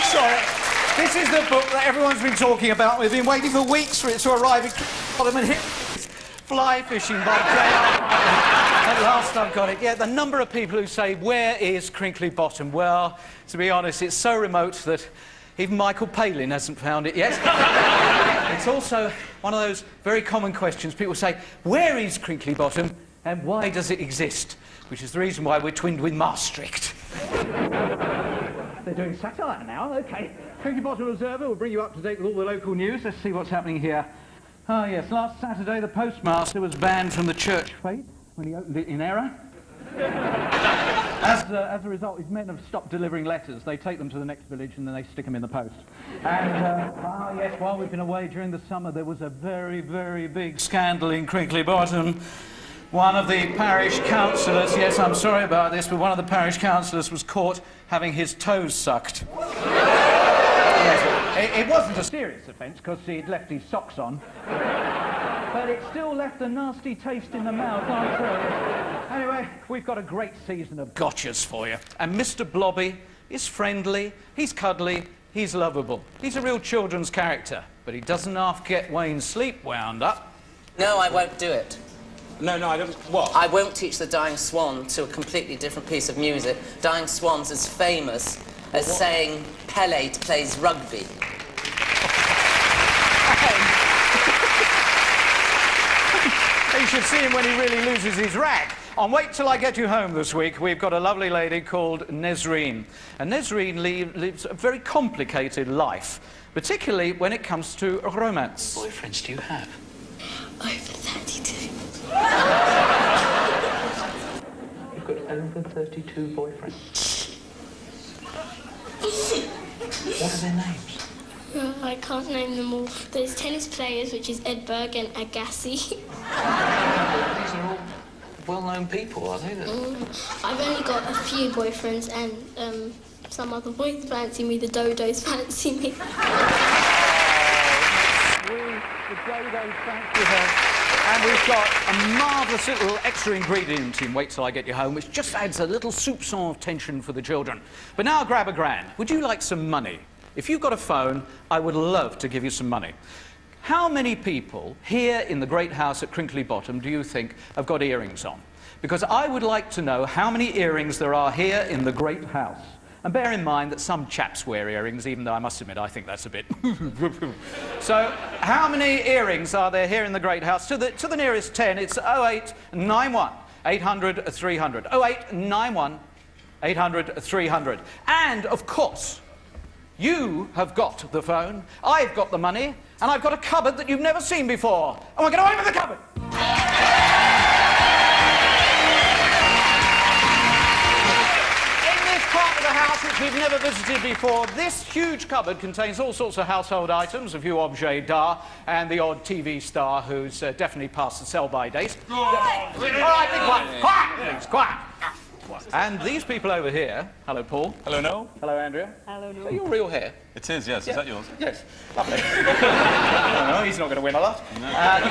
Sorry. This is the book that everyone's been talking about. We've been waiting for weeks for it to arrive in Bottom and hit fly fishing by day. At last I've got it. Yeah, the number of people who say, where is Crinkly Bottom? Well, to be honest, it's so remote that even Michael Palin hasn't found it yet. It's also one of those very common questions. People say, where is Crinkly Bottom and why does it exist? Which is the reason why we're twinned with Maastricht. They're doing satire now, OK. Crinkly Bottom Observer will bring you up to date with all the local news. Let's see what's happening here. Oh, yes, last Saturday the postmaster was banned from the church fete when he opened it in error. As a result, his men have stopped delivering letters. They take them to the next village and then they stick them in the post. And, yes, while we've been away during the summer, there was a very, very big scandal in Crinkly Bottom. One of the parish councillors, yes, I'm sorry about this, but one of the parish councillors was caught having his toes sucked. Yes, it wasn't a serious offence because he'd left his socks on. But it still left a nasty taste in the mouth, I tell you. Anyway, we've got a great season of gotchas for you. And Mr. Blobby is friendly, he's cuddly, he's lovable. He's a real children's character, but he doesn't half get Wayne's sleep wound up. No, I won't do it. No, I don't... What? I won't teach the Dying Swan to a completely different piece of music. Dying Swan's as famous as saying Pele plays rugby. You should see him when he really loses his rag. On Wait Till I Get You Home this week, we've got a lovely lady called Nesreen. And Nesreen lives a very complicated life, particularly when it comes to romance. What boyfriends do you have? Over 32. You've got over 32 boyfriends. What are their names? I can't name them all. There's tennis players, which is Edberg and Agassi. These are all well-known people, are they? I've only got a few boyfriends and some other boys fancy me, the Dodos fancy me. The Dodos fancy her. And we've got a marvellous little extra ingredient in Wait Till I Get You Home, which just adds a little soupçon of tension for the children. But now grab a grand. Would you like some money? If you've got a phone, I would love to give you some money. How many people here in the great house at Crinkly Bottom do you think have got earrings on? Because I would like to know how many earrings there are here in the great house. And bear in mind that some chaps wear earrings, even though I must admit I think that's a bit... So, how many earrings are there here in the great house? To the nearest 10, it's 0891 800 300. 0891 800 300. And, of course, you have got the phone, I've got the money, and I've got a cupboard that you've never seen before. And we're going to open the cupboard! In this part of the house, which we've never visited before, this huge cupboard contains all sorts of household items, a few objets d'art, and the odd TV star who's definitely past the sell-by date. All right, be quiet. Quiet, please, quiet. And these people over here, hello Paul. Hello Noel. Hello Andrea. Hello, Is that your real hair? It is, yes. Yeah. Is that yours? Yes. Lovely. No, he's not going to win a lot. No. You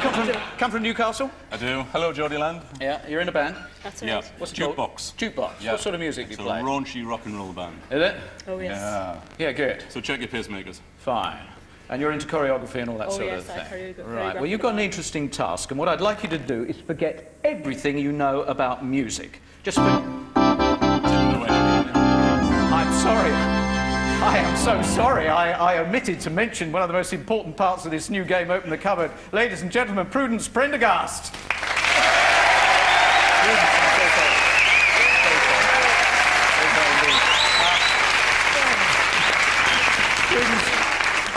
come from Newcastle? I do. Hello, Geordie Land. Yeah, you're in a band? That's right. Yeah. What's it Jukebox. called? Jukebox. Yeah. What sort of music do you play? It's a raunchy rock and roll band. Is it? Oh, yes. Yeah, good. So check your pacemakers. Fine. And you're into choreography and all that sort of thing? Right, well, you've got an interesting task, and what I'd like you to do is forget everything you know about music. Just I'm sorry. I am so sorry. I omitted to mention one of the most important parts of this new game, Open the Cupboard. Ladies and gentlemen, Prudence Prendergast.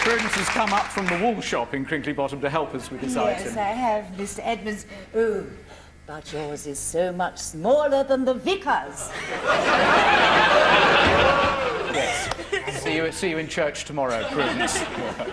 Prudence has come up from the wool shop in Crinkly Bottom to help us with this item. Yes, I have, Mr. Edmonds. Oh, but yours is so much smaller than the vicar's. Yes. See you in church tomorrow, Prudence.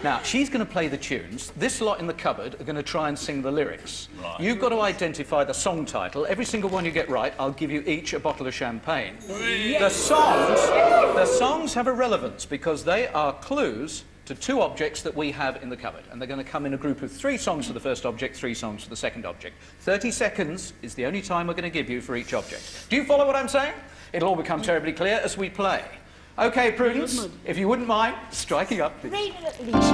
Now, she's going to play the tunes. This lot in the cupboard are going to try and sing the lyrics. Right. You've got to identify the song title. Every single one you get right, I'll give you each a bottle of champagne. Yes. The songs have a relevance because they are clues to two objects that we have in the cupboard. And they're going to come in a group of 3 songs for the first object, 3 songs for the second object. 30 seconds is the only time we're going to give you for each object. Do you follow what I'm saying? It'll all become terribly clear as we play. OK, Prudence, if you wouldn't mind striking up, please. Read it at least.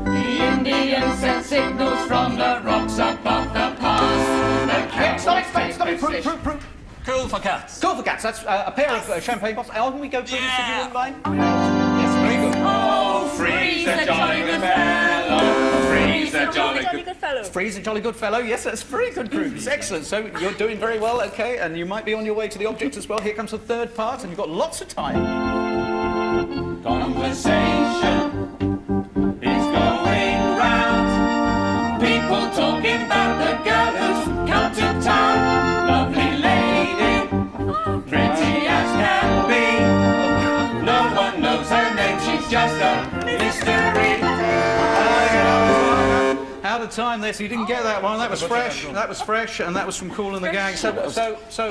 The Indians sent signals from the rocks above the pass. Stop it, Prudence. Cool for cats. Cool for cats. That's a pair of champagne bottles. On we go, Prudence, if you wouldn't mind. Yes, very good. Oh, freeze a jolly good fellow. Freeze a jolly good fellow. Freeze a jolly good fellow. Yes, that's very good, Prudence. Excellent. So you're doing very well, OK, and you might be on your way to the object as well. Here comes the third part, and you've got lots of time. Conversation is going round. People talking about the girl who's come to town. Lovely lady, pretty as can be. No one knows her name, she's just a mystery. Out of time there, so you didn't get that one. That was fresh. That was fresh, and that was from Cool and the Gang. So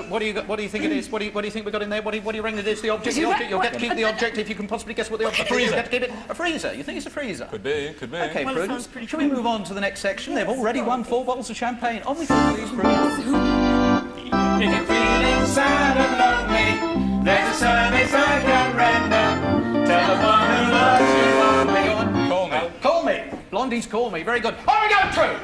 what do you think it is? What do you think we got in there? What do you reckon it is? The object? The object? You'll get to keep the object if you can possibly guess what the object is. You get to keep it. A freezer. You think it's a freezer? Could be. Okay, Prudence. Shall we move on to the next section? They've already won 4 bottles of champagne. On we go, please, Prudence. If you're feeling sad and lonely, there's a service I can render. Tell the one who loves you only. Go on. Call me. Call me. Blondie's Call Me. Very good. On we go, True.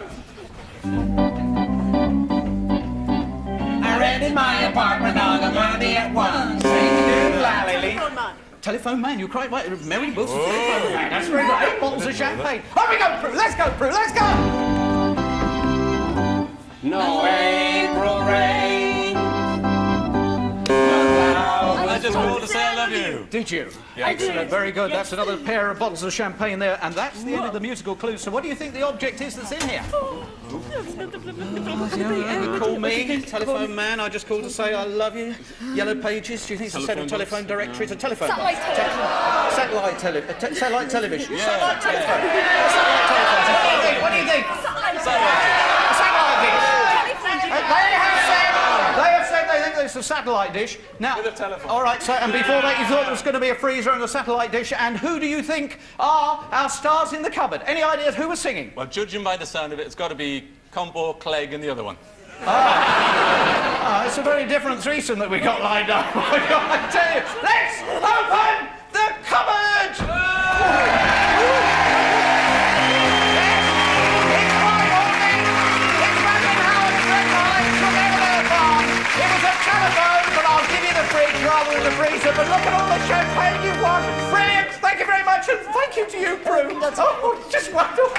I rented my apartment on a Monday at 1. Telephone man, you're quite right. Mary Wilson, telephone man. That's very good. 8 bottles of champagne. On we go, Prue. Let's go, Prue. Let's go. No April rain. I just called to say I love you. Did you? Yeah, Excellent. Very good. That's another pair of bottles of champagne there. And that's the end of the musical clues. So what do you think the object is that's in here? Call me, telephone man. I just called to say I love you. Yellow pages. Do you think it's a set of telephone directories? A telephone. Satellite television. Satellite television. Satellite telephone. Satellite telephone. What do you think? Satellite dish. They have said they think it's a satellite dish. Now, With a telephone. all right. So, and before that, you thought there was going to be a freezer and a satellite dish. And who do you think are our stars in the cupboard? Any ideas who was singing? Well, judging by the sound of it, it's got to be Combo, Clegg, and the other one. It's a very different threesome that we got lined up. I tell you, let's open the cupboard! It's my morning. It's back in Howard's Red Lights from Everett Farm. It was a telephone, but I'll give you the fridge rather than the freezer. But look at all the champagne you've won. Brilliant. Thank you very much, and thank you to you, Prue. Oh, just wonderful. I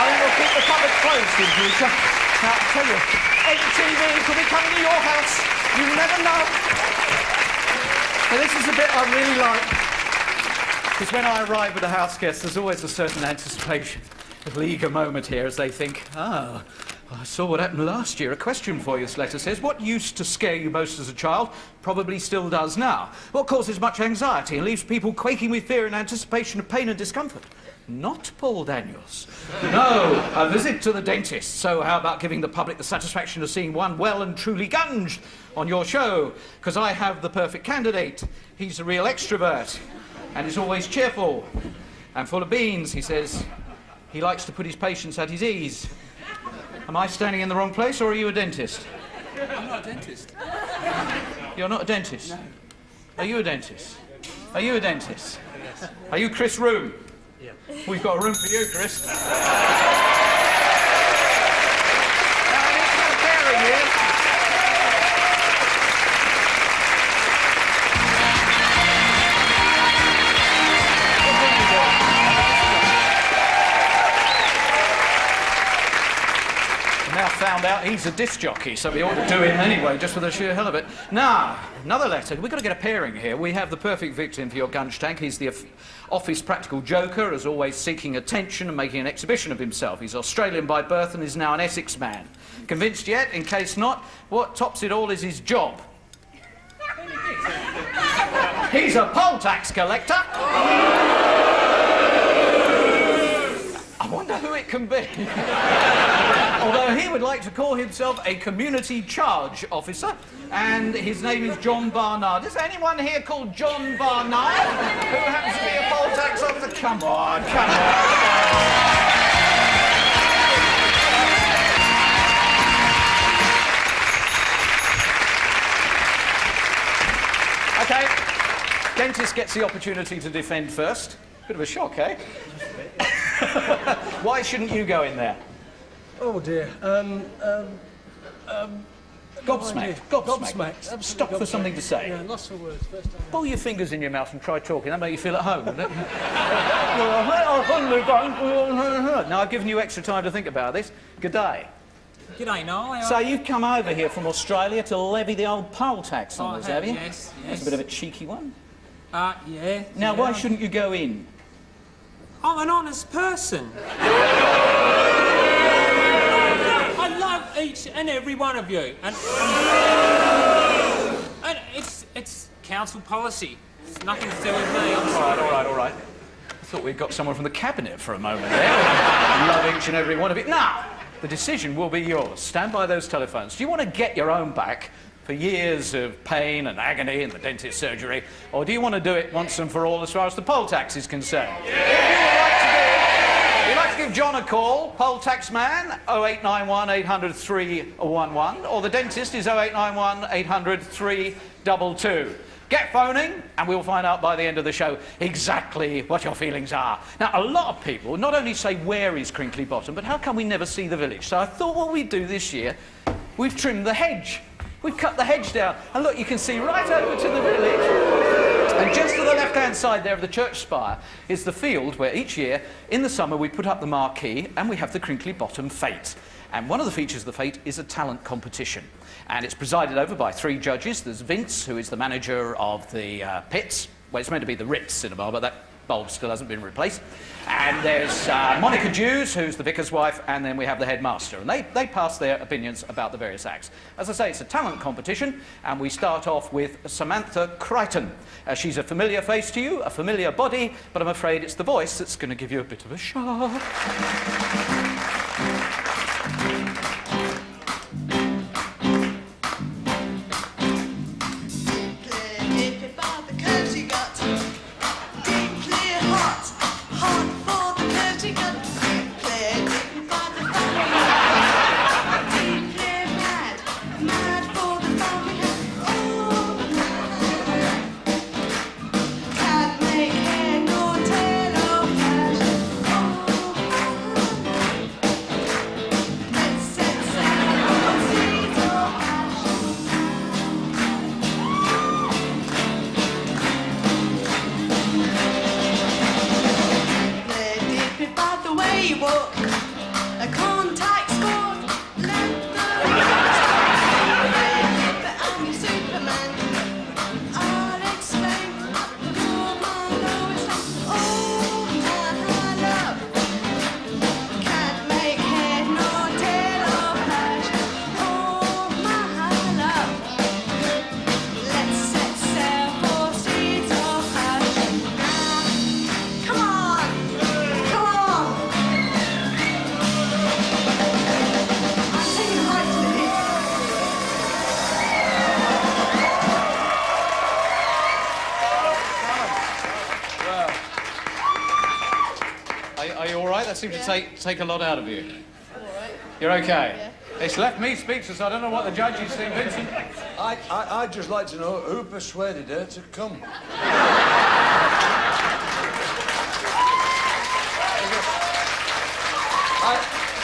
think we'll keep the cupboard closed in future. Now, I'll tell you, MTV could be coming to your house. You never know. Now, this is the bit I really like. Because when I arrive with a house guest, there's always a certain anticipation, a little eager moment here as they think, I saw what happened last year. A question for you, this letter says. What used to scare you most as a child probably still does now? What causes much anxiety and leaves people quaking with fear and anticipation of pain and discomfort? Not Paul Daniels. No, a visit to the dentist. So how about giving the public the satisfaction of seeing one well and truly gunged on your show? Because I have the perfect candidate. He's a real extrovert. And he's always cheerful and full of beans, he says. He likes to put his patients at his ease. Am I standing in the wrong place, or are you a dentist? I'm not a dentist. You're not a dentist? No. Are you a dentist? Are you a dentist? Yes. Are you Chris Room? Yeah. We've got a room for you, Chris. Now, I need to have a pairing here. Now found out he's a disc jockey, so we ought to do him anyway, just for the sheer hell of it. Now, another letter. We've got to get a pairing here. We have the perfect victim for your gunge tank. He's the office practical joker, as always seeking attention and making an exhibition of himself. He's Australian by birth and is now an Essex man. Convinced yet? In case not, what tops it all is his job. He's a poll tax collector. I wonder who it can be. Although he would like to call himself a community charge officer, and his name is John Barnard. Is there anyone here called John Barnard who happens to be a poll tax officer? Come on, come on. OK. Dentist gets the opportunity to defend first. Bit of a shock, eh? Why shouldn't you go in there? Oh dear. Gobsmacked. Gobsmacked. Absolutely Stuck for something to say. Yeah, lost for words. First time. Pull your fingers in your mouth and try talking. That make you feel at home, doesn't it? Now, I've given you extra time to think about this. Good day. G'day, Noel. So you've come over here from Australia to levy the old poll tax on us, have you? Yes, That's a bit of a cheeky one. Yeah. Now, why shouldn't you go in? I'm an honest person. I love each and every one of you, and it's council policy. It's nothing to do with me. I'm sorry. All right. I thought we'd got someone from the cabinet for a moment there. Love each and every one of you. Now, the decision will be yours. Stand by those telephones. Do you want to get your own back for years of pain and agony and the dentist surgery, or do you want to do it once and for all as far as the poll tax is concerned? If you'd like to give John a call, poll tax man, 0891 800 311, or the dentist is 0891 800 322. Get phoning, and we'll find out by the end of the show exactly what your feelings are. Now, a lot of people not only say, where is Crinkly Bottom, but how come we never see the village? So I thought what we'd do this year, we've trimmed the hedge. We've cut the hedge down. And look, you can see right over to the village. And just to the left-hand side there of the church spire is the field where each year, in the summer, we put up the marquee and we have the Crinkly Bottom Fete. And one of the features of the Fete is a talent competition. And it's presided over by 3 judges. There's Vince, who is the manager of the pits. Well, it's meant to be the Ritz Cinema, but that bulb still hasn't been replaced. And there's Monica Dews, who's the vicar's wife, and then we have the headmaster. And they pass their opinions about the various acts. As I say, it's a talent competition, and we start off with Samantha Crichton. She's a familiar face to you, a familiar body, but I'm afraid it's the voice that's going to give you a bit of a shock. Seems to take a lot out of you. I'm all right. You're okay? Yeah. It's left me speechless. I don't know what the judges think, Vincent. I'd just like to know who persuaded her to come.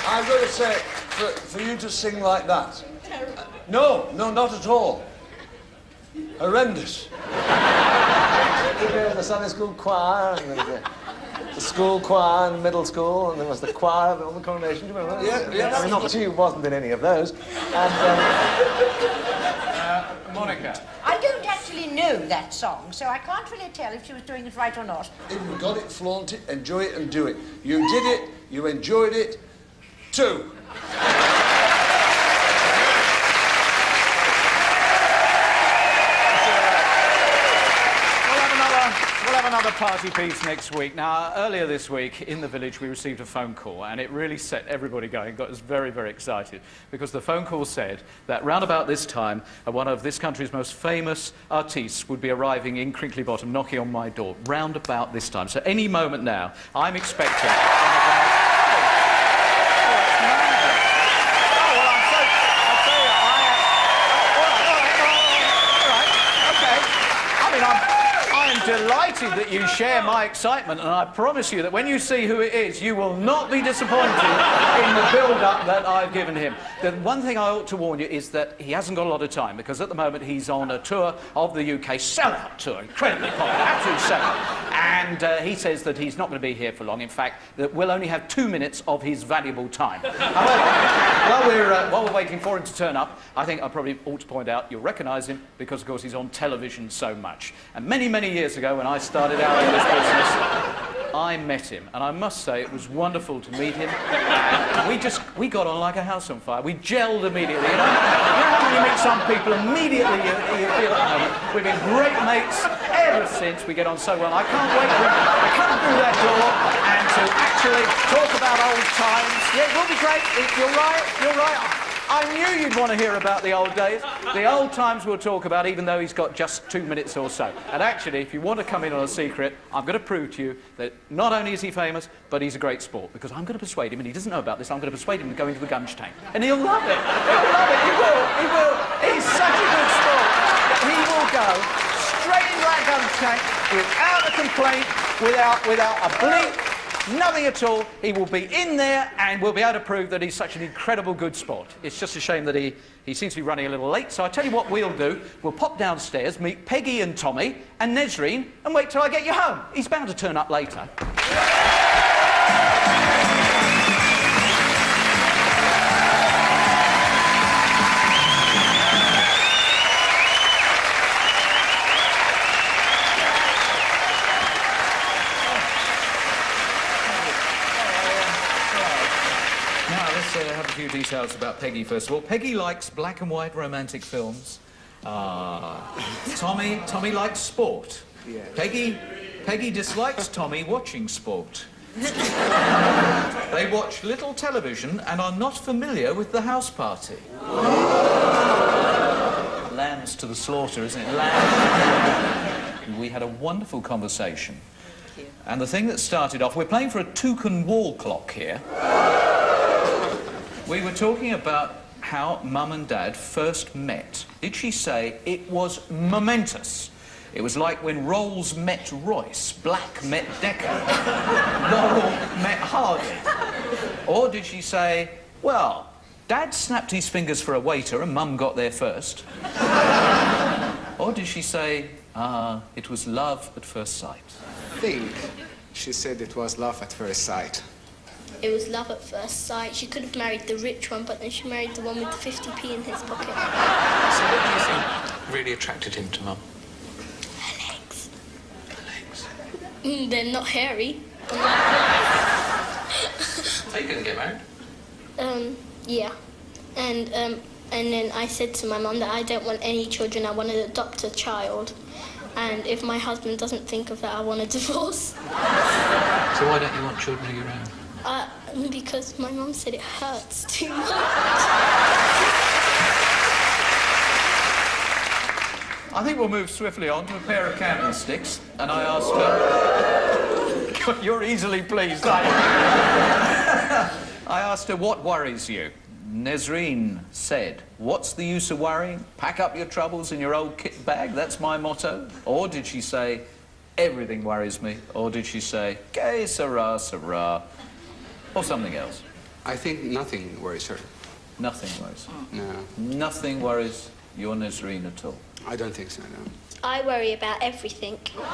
I've got to say, for you to sing like that... No, not at all. Horrendous. There was the Sunday school choir, and there was the school choir in middle school, and there was the choir on the coronation. Do you remember that? Yeah. I mean, not that she wasn't in any of those. And, Monica. I don't actually know that song, so I can't really tell if she was doing it right or not. If you got it, flaunt it, enjoy it, and do it. You did it, you enjoyed it, too. We'll have another party piece next week. Now, earlier this week in the village, we received a phone call, and it really set everybody going, got us very, very excited, because the phone call said that round about this time, one of this country's most famous artistes would be arriving in Crinkly Bottom, knocking on my door, round about this time. So any moment now, I'm expecting... delighted that you share my excitement, and I promise you that when you see who it is, you will not be disappointed in the build-up that I've given him. The one thing I ought to warn you is that he hasn't got a lot of time, because at the moment he's on a tour of the UK, sellout tour, incredibly popular, absolute sellout. And he says that he's not going to be here for long. In fact, that we'll only have 2 minutes of his valuable time. However, while we're waiting for him to turn up, I think I probably ought to point out you'll recognise him because, of course, he's on television so much. And many, many years ago, when I started out in this business, I met him, and I must say it was wonderful to meet him. We got on like a house on fire. We gelled immediately. You know how when you meet some people, immediately you feel at home. We've been great mates ever since. We get on so well. I can't wait for him to come through that door and to actually talk about old times. Yeah, it will be great. You're right. I knew you'd want to hear about the old days. The old times we'll talk about, even though he's got just 2 minutes or so. And actually, if you want to come in on a secret, I'm going to prove to you that not only is he famous, but he's a great sport. Because I'm going to persuade him, and he doesn't know about this, I'm going to persuade him to go into the gunge tank. And he'll love it. He'll love it. He will. He's such a good sport that he will go straight into that gunge tank without a complaint, without a bleep. Nothing at all. He will be in there and we'll be able to prove that he's such an incredible good sport. It's just a shame that he seems to be running a little late. So I tell you what we'll do. We'll pop downstairs, meet Peggy and Tommy and Nesreen, and wait till I get you home. He's bound to turn up later. Have a few details about Peggy, first of all. Peggy likes black and white romantic films. Tommy likes sport. Yeah. Peggy dislikes Tommy watching sport. They watch little television and are not familiar with the house party. Lambs to the slaughter, isn't it? Lambs. We had a wonderful conversation. Thank you. And the thing that started off, we're playing for a toucan wall clock here. We were talking about how Mum and Dad first met. Did she say it was momentous? It was like when Rolls met Royce, Black met Decker, Laurel met Hardy. Or did she say, well, Dad snapped his fingers for a waiter and Mum got there first? Or did she say, it was love at first sight? I think she said it was love at first sight. It was love at first sight. She could have married the rich one, but then she married the one with the 50p in his pocket. So what do you think really attracted him to Mum? Her legs. Her legs? They're not hairy. Are you going to get married? Yeah. And then I said to my mum that I don't want any children. I want to adopt a child. And if my husband doesn't think of that, I want a divorce. So why don't you want children of your own? Because my mum said it hurts too much. I think we'll move swiftly on to a pair of candlesticks, and I asked her... God, you're easily pleased, aren't you? I asked her, what worries you? Nesreen said, what's the use of worrying? Pack up your troubles in your old kit bag, that's my motto. Or did she say, everything worries me? Or did she say, que sera, sera? Or something else? I think nothing worries her. Nothing worries? No. Nothing worries your Nesreen at all? I don't think so, no. I worry about everything. In my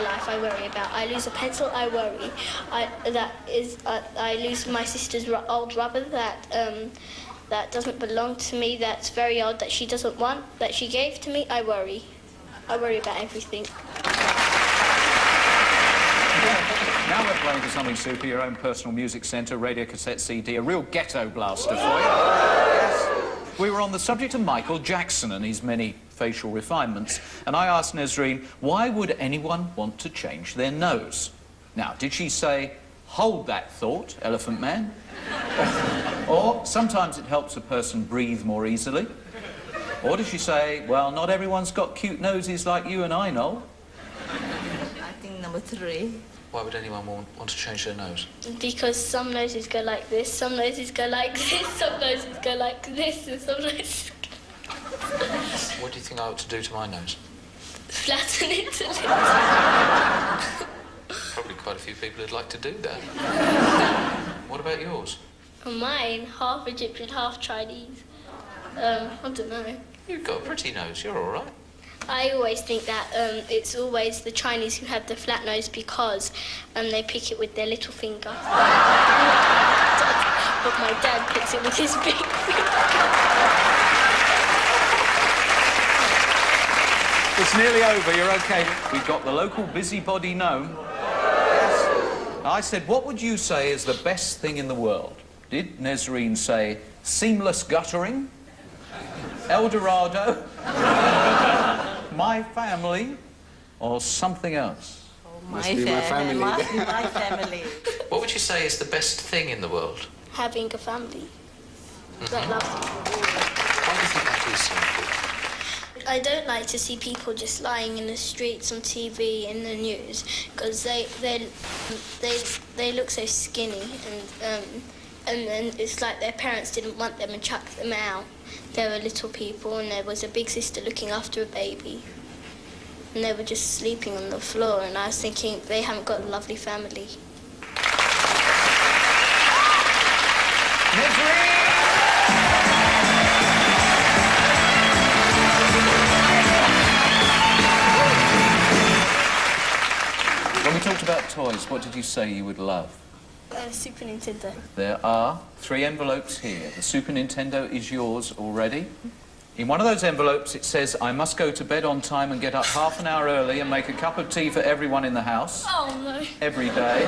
life, I worry about. I lose a pencil, I worry. I lose my sister's old rubber that doesn't belong to me, that's very old, that she doesn't want, that she gave to me, I worry. I worry about everything. Now we're playing for something super, your own personal music centre, radio cassette CD, a real ghetto blaster for you. Yes. We were on the subject of Michael Jackson and his many facial refinements, and I asked Nesreen, why would anyone want to change their nose? Now, did she say, hold that thought, Elephant Man? Or sometimes it helps a person breathe more easily? Or did she say, well, not everyone's got cute noses like you and I know? I think number 3. Why would anyone want to change their nose? Because some noses go like this, some noses go like this, some noses go like this, and some noses... What do you think I ought to do to my nose? flatten it a little. Probably quite a few people who'd like to do that. What about yours? Mine, half Egyptian, half Chinese. I don't know. You've got a pretty nose. You're all right. I always think that it's always the Chinese who have the flat nose because they pick it with their little finger. But my dad picks it with his big finger. It's nearly over, you're okay. We've got the local busybody gnome. I said, what would you say is the best thing in the world? Did Nesreen say seamless guttering? El Dorado? My family? Or something else? Must be my family. Must be my family. What would you say is the best thing in the world? Having a family that loves you. Why do you think that is so important? I don't like to see people just lying in the streets on TV in the news because they look so skinny and then it's like their parents didn't want them and chucked them out. They were little people and there was a big sister looking after a baby and they were just sleeping on the floor and I was thinking they haven't got a lovely family. When we talked about toys, what did you say you would love? Super Nintendo. There are 3 envelopes here. The Super Nintendo is yours already. In one of those envelopes it says, I must go to bed on time and get up half an hour early and make a cup of tea for everyone in the house. Oh no. Every day.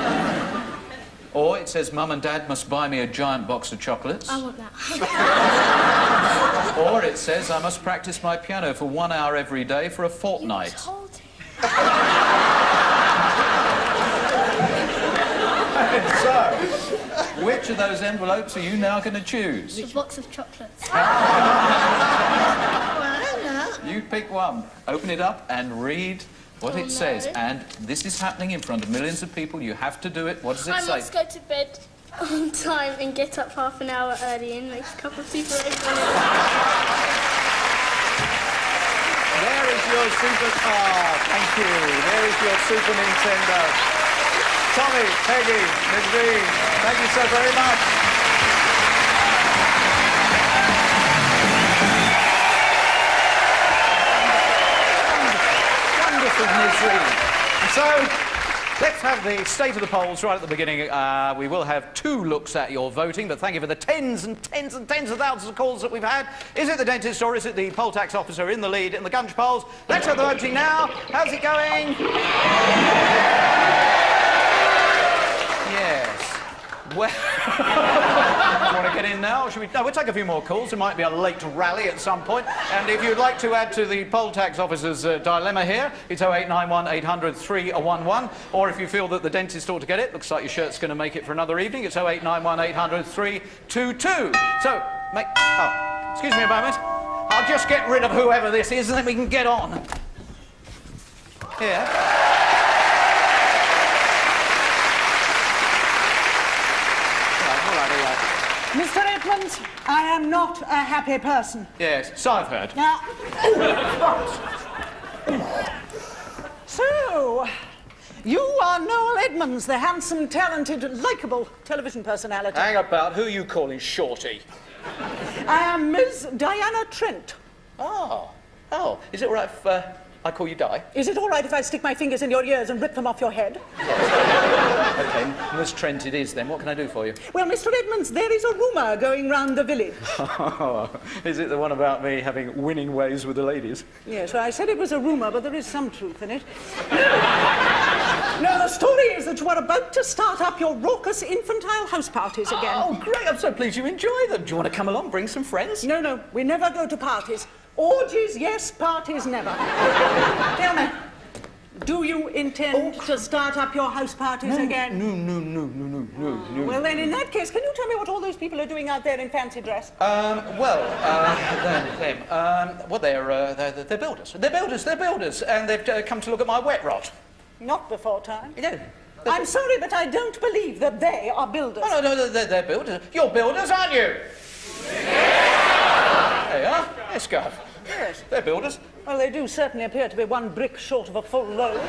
Or it says, Mum and Dad must buy me a giant box of chocolates. I want that. Or it says, I must practice my piano for 1 hour every day for a fortnight. You told him. So, which of those envelopes are you now going to choose? A box of chocolates. You pick one. Open it up and read what it says. And this is happening in front of millions of people. You have to do it. What does it say? I must go to bed on time and get up half an hour early and make a cup of tea for everyone. There is your supercar. Thank you. There is your Super Nintendo. Tommy, Peggy, Nesreen, thank you so very much. Wonderful, Nesreen. And so, let's have the state of the polls right at the beginning. We will have 2 looks at your voting, but thank you for the tens and tens and tens of thousands of calls that we've had. Is it the dentist or is it the poll tax officer in the lead in the Gunge polls? Let's have the voting now. How's it going? Yes. Well, do you want to get in now? Or should we? No, we'll take a few more calls. There might be a late rally at some point. And if you'd like to add to the poll tax officer's dilemma here, it's 0891 800 311. Or if you feel that the dentist ought to get it, looks like your shirt's going to make it for another evening, it's 0891 800 322. So, excuse me a moment. I'll just get rid of whoever this is and then we can get on. Here. Mr. Edmonds, I am not a happy person. Yes, so I've heard. Now, so, you are Noel Edmonds, the handsome, talented, likeable television personality. Hang about, who are you calling Shorty? I am Ms. Diana Trent. Oh, is it all right if I call you Di? Is it all right if I stick my fingers in your ears and rip them off your head? OK, Ms. Trent it is then. What can I do for you? Well, Mr. Edmonds, there is a rumour going round the village. Is it the one about me having winning ways with the ladies? Yes, well, I said it was a rumour, but there is some truth in it. No, the story is that you are about to start up your raucous infantile house parties again. Oh, great. I'm so pleased you enjoy them. Do you want to come along, bring some friends? No, we never go to parties. Orgies, yes, parties, never. Tell me, do you intend to start up your house parties again? No. Well, then, in that case, can you tell me what all those people are doing out there in fancy dress? They're builders. They're builders, and they've come to look at my wet rot. Not before time. No. I'm sorry, but I don't believe that they are builders. Oh, no, they're builders. You're builders, aren't you? There you are. Let's go. Yes. They're builders. Well, they do certainly appear to be one brick short of a full load.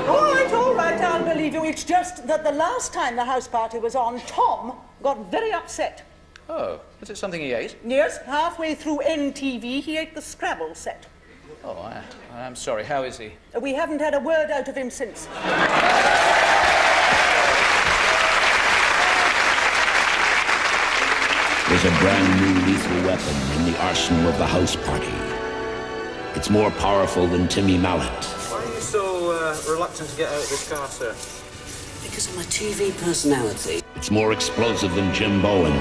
All right, I'll believe you. It's just that the last time the house party was on, Tom got very upset. Oh, was it something he ate? Yes, halfway through NTV, he ate the Scrabble set. Oh, I'm sorry. How is he? We haven't had a word out of him since. There's a brand new lethal weapon in the arsenal of the house party. It's more powerful than Timmy Mallet. Why are you so reluctant to get out of this car, sir? Because I'm a TV personality. It's more explosive than Jim Bowen.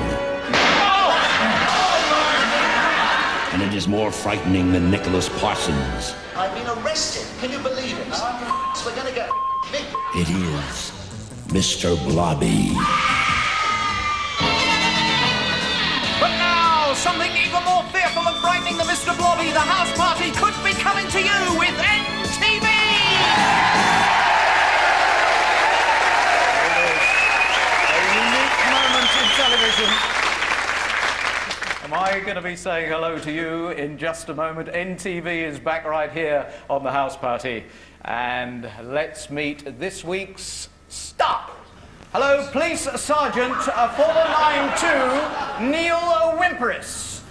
And it is more frightening than Nicholas Parsons. I've been arrested. Can you believe it? So we're going to get big. It is Mr. Blobby. But now, something even more fearful and frightening than Mr. Blobby, the house party, could be coming to you with NTV! A unique moment in television. Am I going to be saying hello to you in just a moment? NTV is back right here on the house party. And let's meet this week's star. Hello, Police Sergeant 492 Neil Wimperis.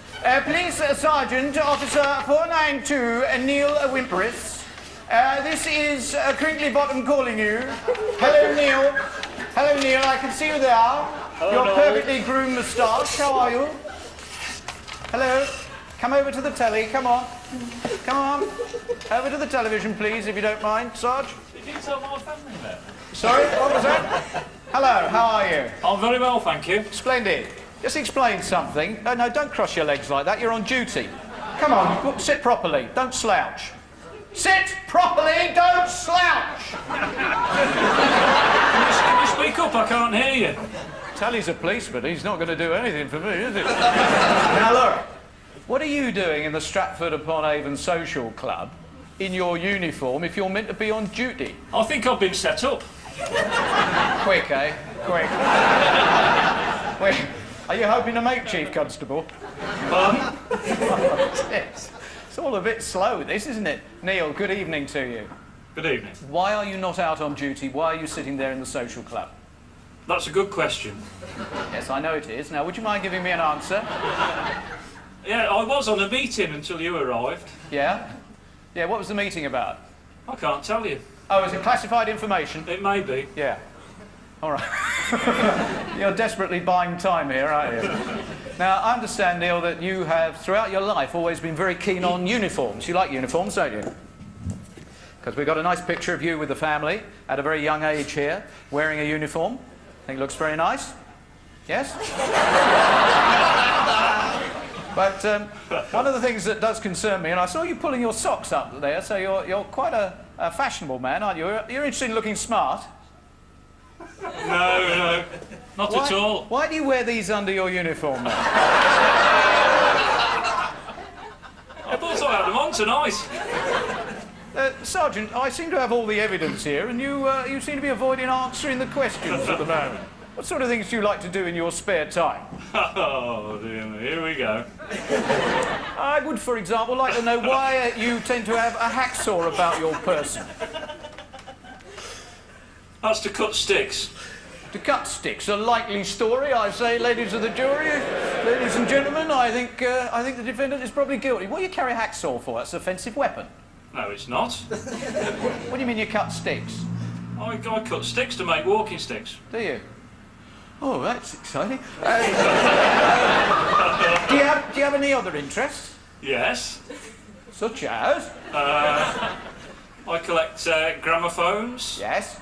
Police Sergeant Officer 492 Neil Wimperis. This is Crinkly Bottom calling you. Hello, Neil. Hello, Neil. I can see you there. Your perfectly groomed moustache. How are you? Hello. Come over to the telly. Come on. Come on. Over to the television, please, if you don't mind, Sarge. Did you tell my family that? Sorry, what was that? Hello, how are you? I'm very well, thank you. Splendid. Just explain something. No, don't cross your legs like that. You're on duty. Come on, sit properly. Don't slouch. Sit properly, don't slouch! Can you speak up? I can't hear you. Telly's a policeman. He's not going to do anything for me, is it? Now, look. What are you doing in the Stratford-upon-Avon Social Club in your uniform if you're meant to be on duty? I think I've been set up. Quick, eh? Quick. Wait, are you hoping to make Chief Constable? It's all a bit slow, this, isn't it? Neil, good evening to you. Good evening. Why are you not out on duty? Why are you sitting there in the social club? That's a good question. Yes, I know it is. Now, would you mind giving me an answer? Yeah, I was on a meeting until you arrived. Yeah? Yeah, what was the meeting about? I can't tell you. Oh, is it classified information? It may be. Yeah. All right. You're desperately buying time here, aren't you? Now, I understand, Neil, that you have, throughout your life, always been very keen on uniforms. You like uniforms, don't you? Because we've got a nice picture of you with the family at a very young age here, wearing a uniform. I think it looks very nice. Yes? But one of the things that does concern me, and I saw you pulling your socks up there, so you're quite a fashionable man, aren't you? You're interested in looking smart. No, not at all. Why do you wear these under your uniform, then? I thought I had them on tonight. Sergeant, I seem to have all the evidence here, and you seem to be avoiding answering the questions at the moment. What sort of things do you like to do in your spare time? Oh, dear me, here we go. I would, for example, like to know why you tend to have a hacksaw about your person. That's to cut sticks. To cut sticks, a likely story, I say, ladies of the jury. Ladies and gentlemen, I think the defendant is probably guilty. What do you carry a hacksaw for? That's an offensive weapon. No, it's not. What do you mean you cut sticks? I cut sticks to make walking sticks. Do you? Oh, that's exciting. Do you have any other interests? Yes. Such as? I collect gramophones. Yes.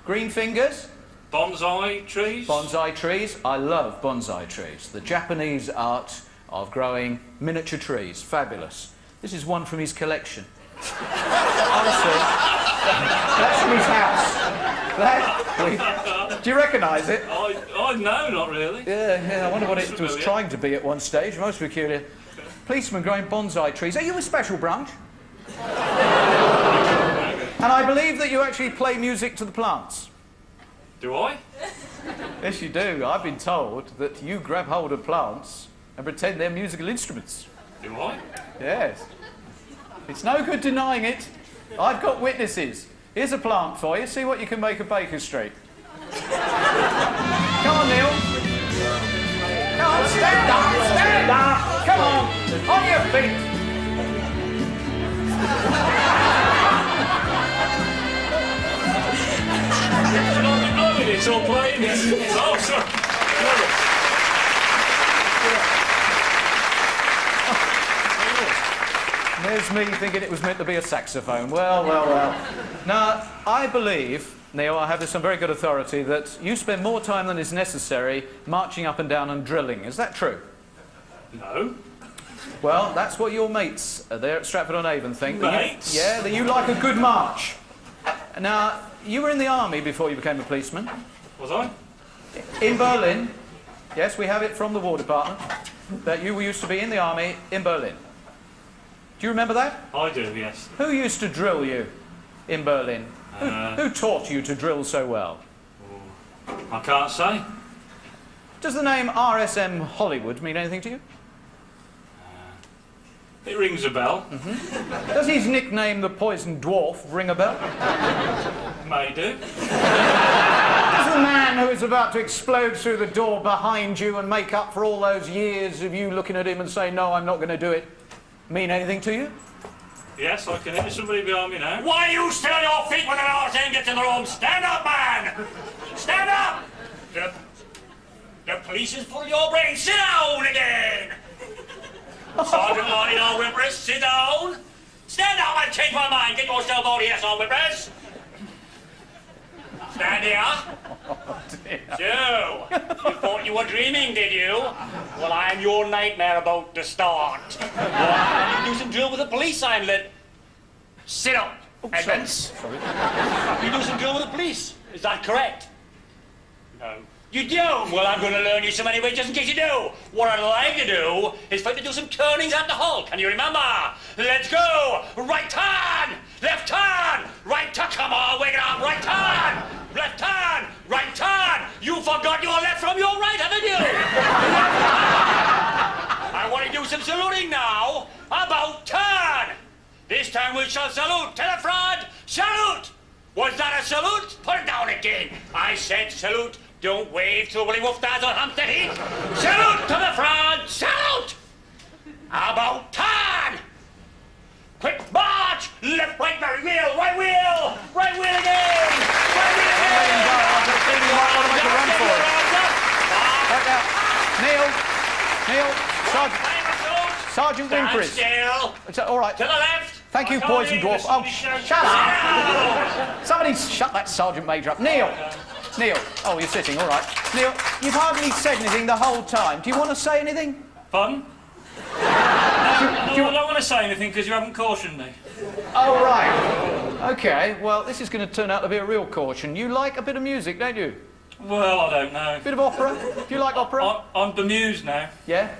Green fingers? Bonsai trees. Bonsai trees. I love bonsai trees. The Japanese art of growing miniature trees. Fabulous. This is one from his collection. Honestly, that's from his house. Do you recognise it? I no, not really. Yeah, I wonder what it was trying to be at one stage. Most peculiar. Policeman growing bonsai trees. Are you a special branch? And I believe that you actually play music to the plants. Do I? Yes, you do. I've been told that you grab hold of plants and pretend they're musical instruments. Do I? Yes. It's no good denying it. I've got witnesses. Here's a plant for you. See what you can make of Baker Street. Come on, Neil. Come on, stand up. Stand up. Come on. On your feet. It's all playing. It's awesome. There's me thinking it was meant to be a saxophone. Well, well, well. Now, I believe, Neil, I have this on very good authority, that you spend more time than is necessary marching up and down and drilling. Is that true? No. Well, that's what your mates there at Stratford-on-Avon think. Mates? That you like a good march. Now, you were in the army before you became a policeman. Was I? In Berlin. Yes, we have it from the War Department that you used to be in the army in Berlin. Do you remember that? I do, yes. Who used to drill you in Berlin? Who taught you to drill so well? I can't say. Does the name RSM Hollywood mean anything to you? It rings a bell. Does his nickname, the Poison Dwarf, ring a bell? May do. Does the man who is about to explode through the door behind you and make up for all those years of you looking at him and saying, no, I'm not going to do it, mean anything to you? Yes, I can hear somebody behind me now. Why are you still on your feet when an RSM gets in the room? Stand up, man! Stand up! The police is pulling your brain. Sit down again! Sergeant Martin R. Whippress, sit down. Stand up, I've changed my mind. Get yourself out here, Sergeant Whippress. Stand here. So, you thought you were dreaming, did you? Well, I'm your nightmare about to start. Well, you do some drill with the police, I'm lit. Sit up, Edmonds. Sorry. You do some drill with the police. Is that correct? No. You do? Well, I'm going to learn you some anyway, just in case you do. What I'd like to do is for you to do some turnings at the hull. Can you remember? Let's go. Right turn. Left turn. Right turn. Come on, wake it up. Right turn. Left turn. Right turn. You forgot your left from your right, haven't you? I want to do some saluting now. About turn. This time we shall salute. Tell the front. Salute. Was that a salute? Put it down again. I said salute. Don't wave to the Willy Wolf Dads on Hampstead Heath. Salute to the front. Salute. About turn. Quick march. Left, right, very wheel. Right wheel. Right wheel again. Right wheel again. Neil, Sergeant Whimphrey. Still. All right. To the left. Thank you, Poison Dwarf. Oh, shut up. Somebody shut that Sergeant Major up. Neil. Oh, you're sitting, all right. Neil, you've hardly said anything the whole time. Do you want to say anything? Pardon? I don't want to say anything because you haven't cautioned me. Oh, right. OK, well, this is going to turn out to be a real caution. You like a bit of music, don't you? Well, I don't know. Bit of opera? Do you like opera? I'm bemused now. Yeah?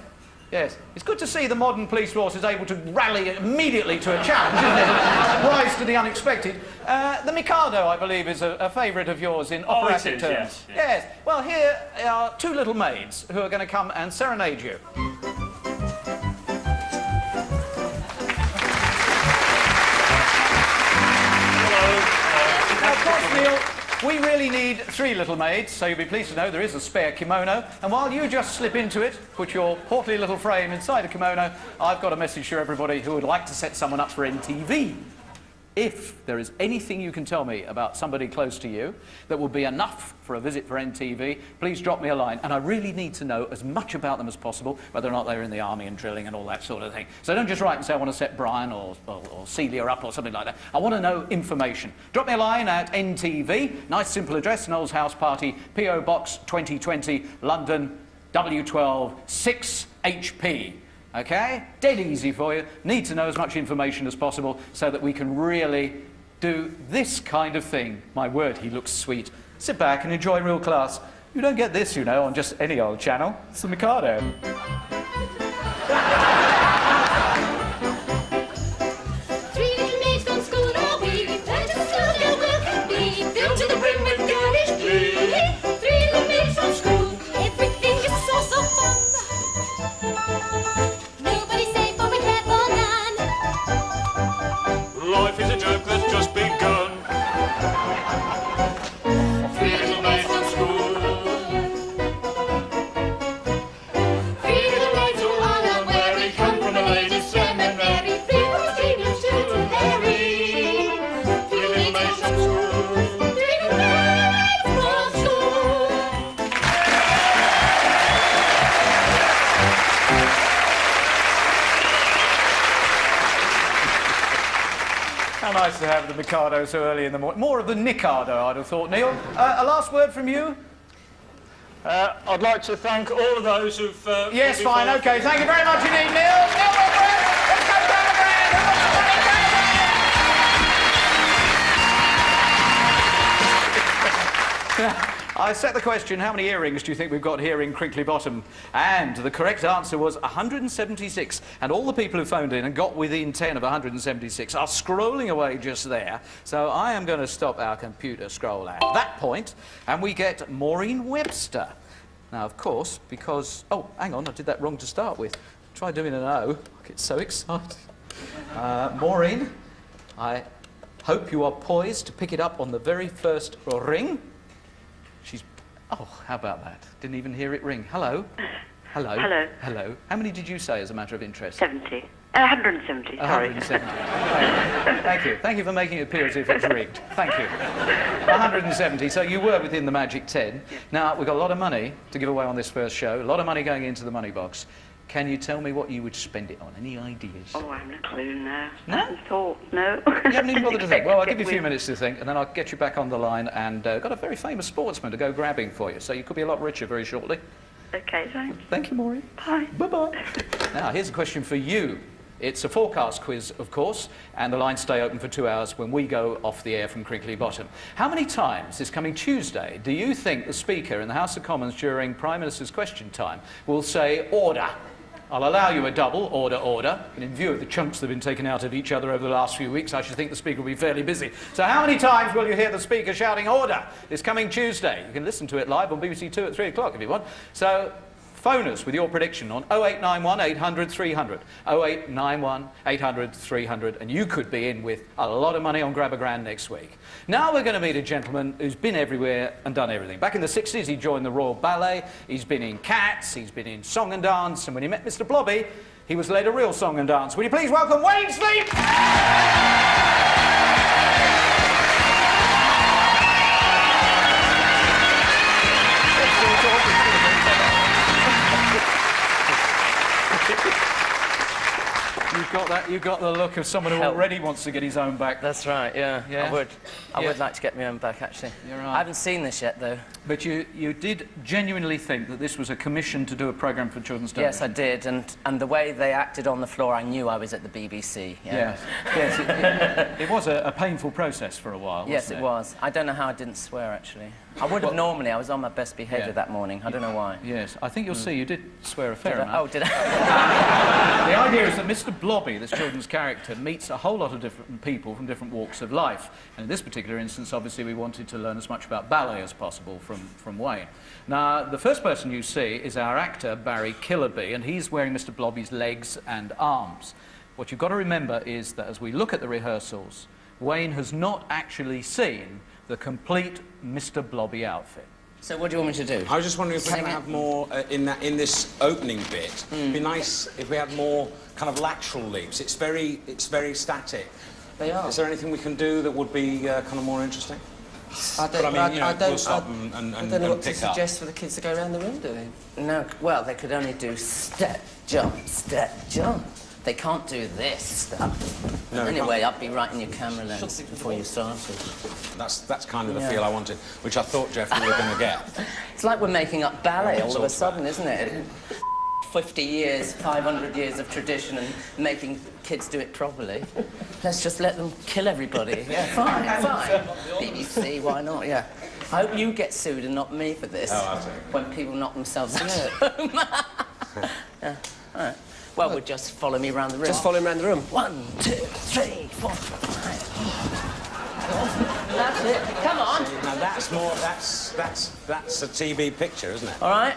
Yes. It's good to see the modern police force is able to rally immediately to a challenge, isn't it? Rise to the unexpected. The Mikado, I believe, is a favourite of yours in operatic terms. Yes. Well, here are two little maids who are going to come and serenade you. Hello. Now, of course, Neil, we really need three little maids, so you'll be pleased to know there is a spare kimono. And while you just slip into it, put your portly little frame inside the kimono, I've got a message for everybody who would like to set someone up for NTV. If there is anything you can tell me about somebody close to you that would be enough for a visit for NTV, please drop me a line. And I really need to know as much about them as possible, whether or not they're in the army and drilling and all that sort of thing. So don't just write and say, I want to set Brian or Celia up or something like that. I want to know information. Drop me a line at NTV, nice simple address, Noel's House Party, P.O. Box 2020, London, W12 6HP. OK? Dead easy for you. Need to know as much information as possible so that we can really do this kind of thing. My word, he looks sweet. Sit back and enjoy real class. You don't get this, you know, on just any old channel. It's the Mikado. Three little maids gone school all week. Learn to school, their will can be filled to the brim with girlish glee. Three little maids from school. Everything is so fun. Nobody's safe, but be careful, none. life is a joke that's just begun. Three little maids from school. Three little maids who are not weary, come from a ladies' seminary. Three from Stevens to Larry. Three little maids from school. Three little maids from school. How nice to have the Mikado so early in the morning. More of the Nicado, I'd have thought, Neil. A last word from you? I'd like to thank all of those who've... Yes, fine, OK. Thank you very much indeed, Neil. Neil Wilbur, let's go grab a grand. Who wants the money? I set the question, how many earrings do you think we've got here in Crinkley Bottom? And the correct answer was 176. And all the people who phoned in and got within 10 of 176 are scrolling away just there. So I am going to stop our computer scroll at that point, and we get Maureen Webster. Now, of course, because... Oh, hang on, I did that wrong to start with. Try doing an O. I get so excited. Maureen, I hope you are poised to pick it up on the very first ring. She's... Oh, how about that? Didn't even hear it ring. Hello? Hello? Hello. Hello. How many did you say as a matter of interest? 70. 170, sorry. 170. Thank you. Thank you for making it appear as if it's rigged. Thank you. 170. So you were within the magic 10. Now, we've got a lot of money to give away on this first show. A lot of money going into the money box. Can you tell me what you would spend it on? Any ideas? Oh, I haven't a clue now. No? I haven't thought, no. You haven't even bothered to think. Well, I'll give you a few minutes to think, and then I'll get you back on the line, and got a very famous sportsman to go grabbing for you, so you could be a lot richer very shortly. OK, thanks. Thank you, Maureen. Bye. Bye-bye. Now, here's a question for you. It's a forecast quiz, of course, and the lines stay open for 2 hours when we go off the air from Crinkley Bottom. How many times this coming Tuesday do you think the Speaker in the House of Commons during Prime Minister's question time will say, order? I'll allow you a double, order, order. And in view of the chunks that have been taken out of each other over the last few weeks, I should think the Speaker will be fairly busy. So how many times will you hear the Speaker shouting order this coming Tuesday? You can listen to it live on BBC 2 at 3 o'clock if you want. So phone us with your prediction on 0891 800 300. 0891 800 300. And you could be in with a lot of money on Grab a Grand next week. Now we're going to meet a gentleman who's been everywhere and done everything. Back in the 60s, he joined the Royal Ballet. He's been in Cats. He's been in Song and Dance. And when he met Mr. Blobby, he was led a real song and dance. Will you please welcome Wayne Sleep? You've got the look of someone who already wants to get his own back. That's right, yeah. Yeah? I would. I Yeah. would like to get my own back, actually. You're right. I haven't seen this yet, though. But you did genuinely think that this was a commission to do a programme for children's television? Yes, I did, and the way they acted on the floor, I knew I was at the BBC. Yeah. Yes, it was a painful process for a while, Yes, wasn't it was. I don't know how I didn't swear, actually. I would have normally. I was on my best behaviour Yeah. that morning. I don't know why. Yes, I think you'll see you did swear a fair Did I? amount. Oh, did I? The idea is that Mr. Blobby, this children's character, meets a whole lot of different people from different walks of life. And in this particular instance, obviously, we wanted to learn as much about ballet as possible from Wayne. Now, the first person you see is our actor, Barry Killerby, and he's wearing Mr. Blobby's legs and arms. What you've got to remember is that as we look at the rehearsals, Wayne has not actually seen the complete Mr. Blobby outfit. So what do you want me to do? I was just wondering if we're going to have more in this opening bit. It'd be nice if we had more kind of lateral leaps. It's very static. They are. Is there anything we can do that would be kind of more interesting? I But I mean, we'll stop I and don't know what to pick up. suggest for the kids to go around the room doing. No, well, they could only do step, jump, step, jump. They can't do this stuff. No, they anyway, I'd be right in your camera lens before you started. That's kind of the Yeah. feel I wanted, which I thought, Jeff, we were going to get. It's like we're making up ballet all of a Talk sudden, isn't it? 50 years, 500 years of tradition and making kids do it properly. Let's just let them kill everybody. Yeah, fine. BBC, why not? Yeah. I hope you get sued and not me for this. Oh, I'll take it. When people knock themselves out. Yeah, all right. Well, we'll just follow me around the room. Just follow him around the room. 1, 2, 3, 4, 5. That's it. Come on. Now that's a TV picture, isn't it? All right.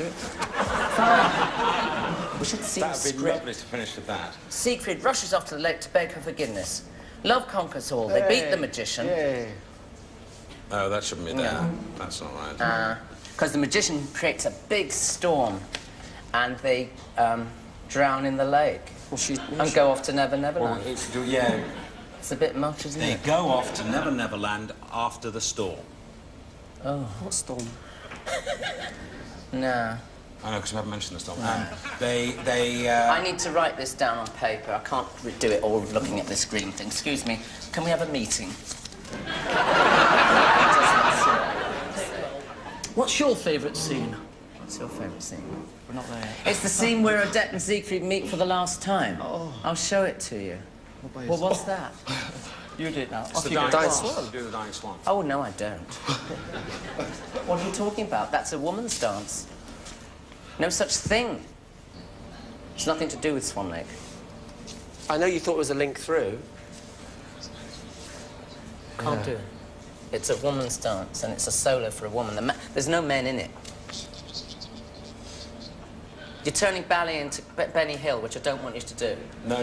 do it. Fine. We should see That the would be script. lovely to finish with that. Siegfried rushes off to the lake to beg her forgiveness. Love conquers all. They beat the magician. Oh, that shouldn't be there. That's not right. Because the magician creates a big storm, and they drown in the lake. And go off to Never Neverland. Yeah. It's a bit much, isn't They it? go off to Never Neverland after the storm. Oh. What storm? No. I know, because we haven't mentioned the storm. I need to write this down on paper. I can't do it all looking at this green thing. Excuse me. Can we have a meeting? What's your favourite scene? What's your favourite scene? We're not there. It's the scene where Odette and Siegfried meet for the last time. Oh. I'll show it to you. Well, what's that? You do it now. It's the dying swan. Do the dying swan. Oh, no, I don't. What are you talking about? That's a woman's dance. No such thing. It's nothing to do with Swan Lake. I know you thought it was a link through. Can't do it. It's a woman's dance, and it's a solo for a woman. There's no men in it. You're turning ballet into Benny Hill, which I don't want you to do. No.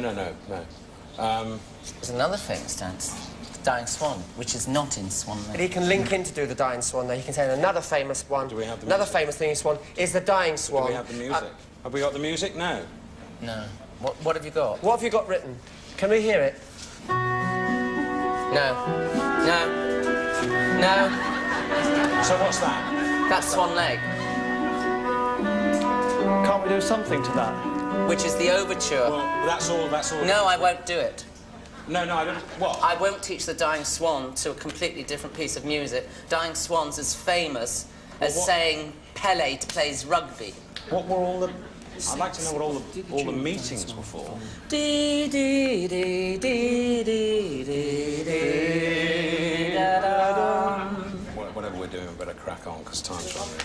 There's another famous dance, the Dying Swan, which is not in Swan Lake. But he can link in to do the Dying Swan, though. He can say another famous one. Do we have the Another music? famous thing in Swan is the Dying Swan. Do we have the music? Have we got the music? No. No. What have you got? What have you got written? Can we hear it? No. So what's that? That's Swan Lake. Can't we do something to that? Which is the overture. Well, that's all. No, I won't do it. No, I don't. What? I won't teach the Dying Swan to a completely different piece of music. Dying Swan's as famous as saying Pele plays rugby. What were all the... I'd like to know what all the meetings were for. Dee dee dee dee dee dee dee da da. Whatever we're doing, we better crack on, because time's running.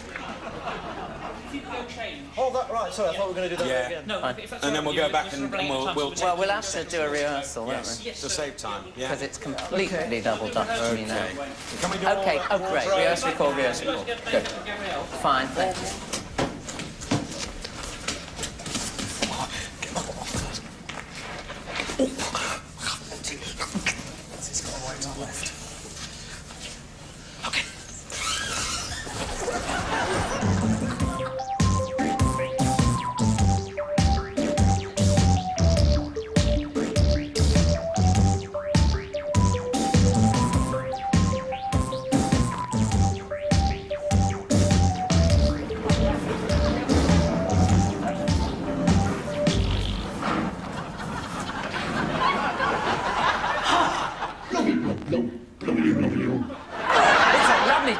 Oh, that right. Sorry, I thought we were going to do that Yeah. again. No, if that's And then we'll go back we'll and relate we'll... time, we'll so Well, we'll have to do a rehearsal, won't we? to save time, yeah. Because it's completely doubled up to me now. Okay. Can we do all Okay, that? oh great, rehearsal record, rehearsal record. Good. Fine, thank you.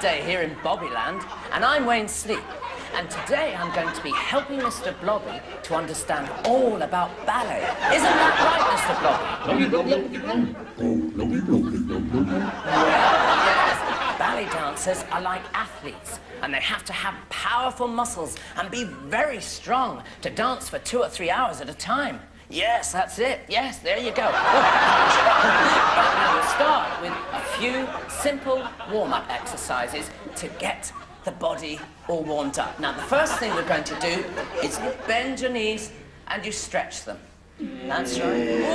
Day here in Bobbyland, and I'm Wayne Sleep. And today I'm going to be helping Mr. Blobby to understand all about ballet. Isn't that right, Mr. Blobby? Yes, ballet dancers are like athletes, and they have to have powerful muscles and be very strong to dance for 2 or 3 hours at a time. Yes, that's it. Yes, there you go. Right, now we'll start with a few simple warm-up exercises to get the body all warmed up. Now, the first thing we're going to do is bend your knees and you stretch them. That's right. Ooh.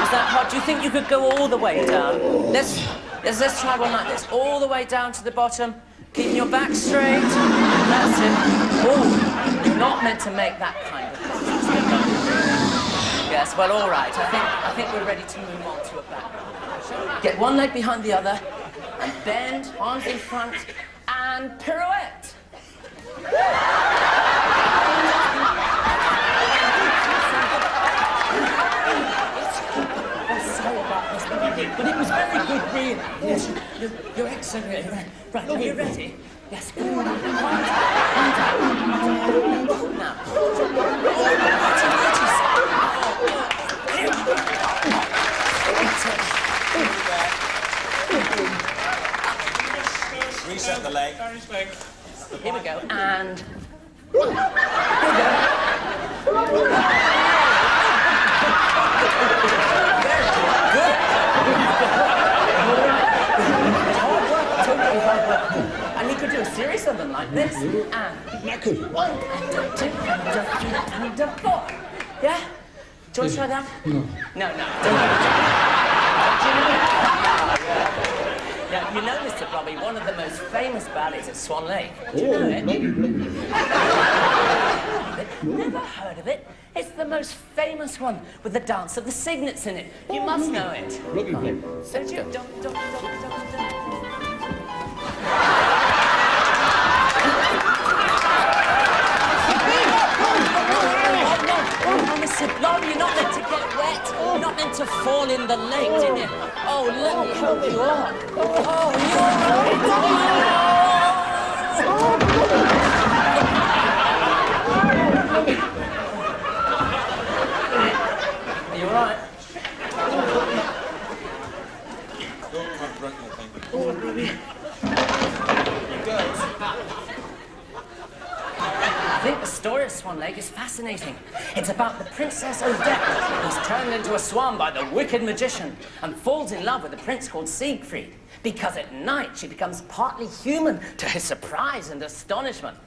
Is that hard? Do you think you could go all the way down? Let's try one like this. All the way down to the bottom, keeping your back straight. That's it. Ooh, you're not meant to make that kind of noise. Yes, well, all right. I think we're ready to move on to a back. Get one leg behind the other, and bend, arms in front, and pirouette. Sorry about this, but it was very good, really. Yes, you're excellent. Right, are you ready? Yes, go on. Now. Reset the leg. Here we go, and... And you could do a series of them like this. And 1 and 2 and 4. Yeah? Do you want to try that? No. No. Now, you know, Mr. Blobby, one of the most famous ballets at Swan Lake. Do you know it? Never heard of it? It's the most famous one with the dance of the cygnets in it. You must know it. So do you... Oh, Mr. Blobby, you're not meant to get wet. You're not meant to fall in the lake, didn't you? Oh, let me help you up. Oh, Are you all right? I think the story of Swan Lake is fascinating. It's about the Princess Odette, who's turned into a swan by the wicked magician and falls in love with a prince called Siegfried, because at night she becomes partly human, to his surprise and astonishment.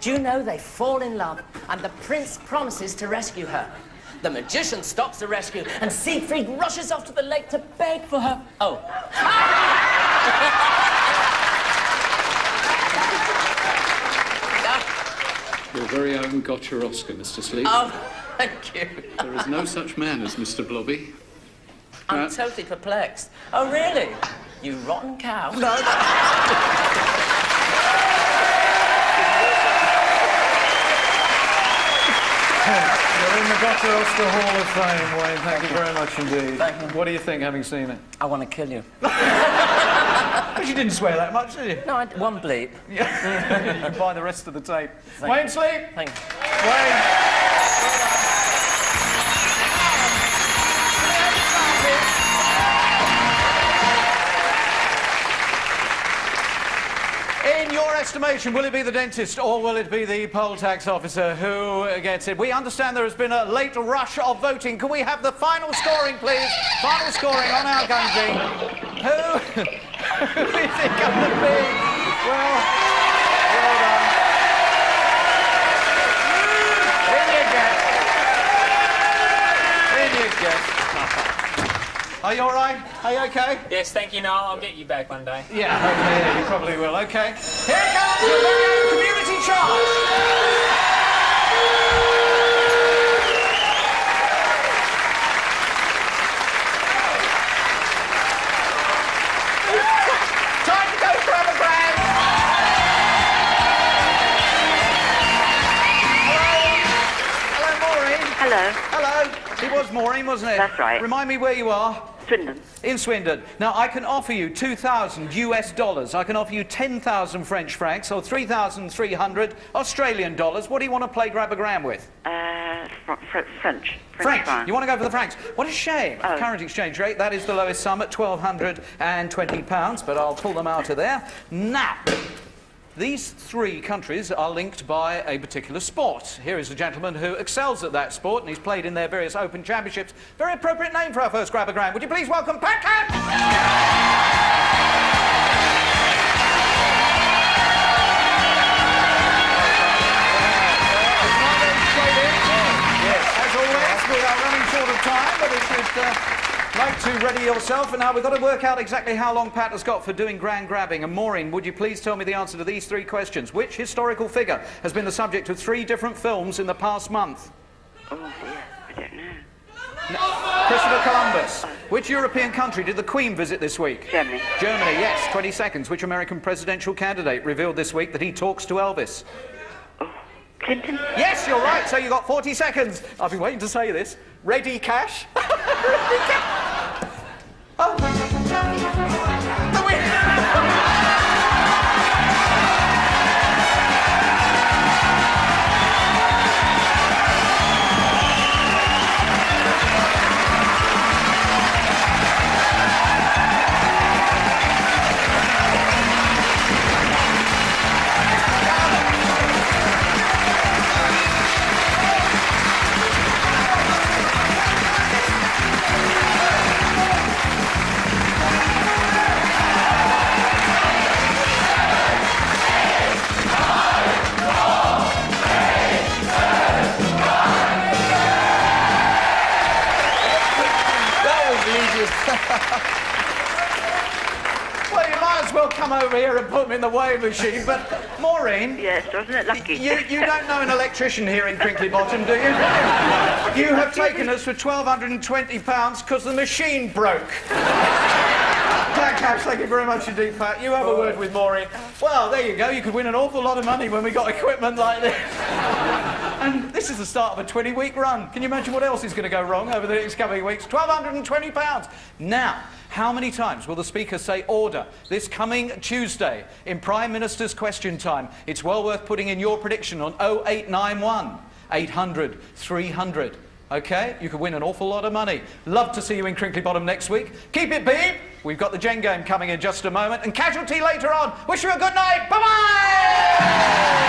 Do you know they fall in love and the prince promises to rescue her? The magician stops the rescue and Siegfried rushes off to the lake to beg for her. Oh. Your very own gotcha Oscar, Mr. Sleep. Oh, thank you. There is no such man as Mr. Blobby. I'm totally perplexed. Oh, really? You rotten cow. No. You're in the Gotcha Oscar Hall of Fame, Wayne. Thank you very much indeed. Thank you. What do you think, having seen it? I want to kill you. But you didn't swear that much, did you? No, one bleep. Yeah. You can buy the rest of the tape. Thank Wayne you. Sleep! Thank you. Wayne! In your estimation, will it be the dentist or will it be the poll tax officer who gets it? We understand there has been a late rush of voting. Can we have the final scoring, please? Final scoring on our Gunji. Who is it going to be? Well done. In you get. Are you all right? Are you okay? Yes, thank you, Noel. I'll get you back one day. Yeah, okay, yeah, you probably will. Okay. Here comes your very own community charge. Time to go grab a grand. Hello, Maureen. Hello. Hello. It was Maureen, wasn't it? That's right. Remind me where you are. Swindon. In Swindon. Now, I can offer you $2,000 US dollars. I can offer you 10,000 French francs or 3,300 Australian dollars. What do you want to play grab a gram with? French. French. franc. You want to go for the francs? What a shame. Oh. Current exchange rate, that is the lowest sum at £1,220, but I'll pull them out of there. Now, these three countries are linked by a particular sport. Here is a gentleman who excels at that sport, and he's played in their various Open Championships. Very appropriate name for our first grab a gram. Would you please welcome Pat Camp? As always, we are running short of time, but if you'd like to ready yourself. And now we've got to work out exactly how long Pat has got for doing grand grabbing. And Maureen, would you please tell me the answer to these three questions? Which historical figure has been the subject of 3 different films in the past month? Oh, dear. I don't know. Christopher Columbus. Which European country did the Queen visit this week? Germany. Germany, yes. 20 seconds. Which American presidential candidate revealed this week that he talks to Elvis? Clinton? Yes, you're right. So you got 40 seconds. I've been waiting to say this. Ready, Cash? Ready, Cash? Oh. The Well, you might as well come over here and put them in the weighing machine, but Maureen... Yes, wasn't it lucky? You don't know an electrician here in Crinkley Bottom, do you? You have taken us for £1,220 because the machine broke. Pat Cash, thank you very much indeed, Pat. You have a word with Maureen. Well, there you go. You could win an awful lot of money when we got equipment like this. And this is the start of a 20-week run. Can you imagine what else is going to go wrong over the next coming weeks? £1,220. Now, how many times will the Speaker say order this coming Tuesday in Prime Minister's Question Time? It's well worth putting in your prediction on 0891 800 300. OK? You could win an awful lot of money. Love to see you in Crinkley Bottom next week. Keep it beep. We've got the Gen Game coming in just a moment. And Casualty later on. Wish you a good night. Bye-bye!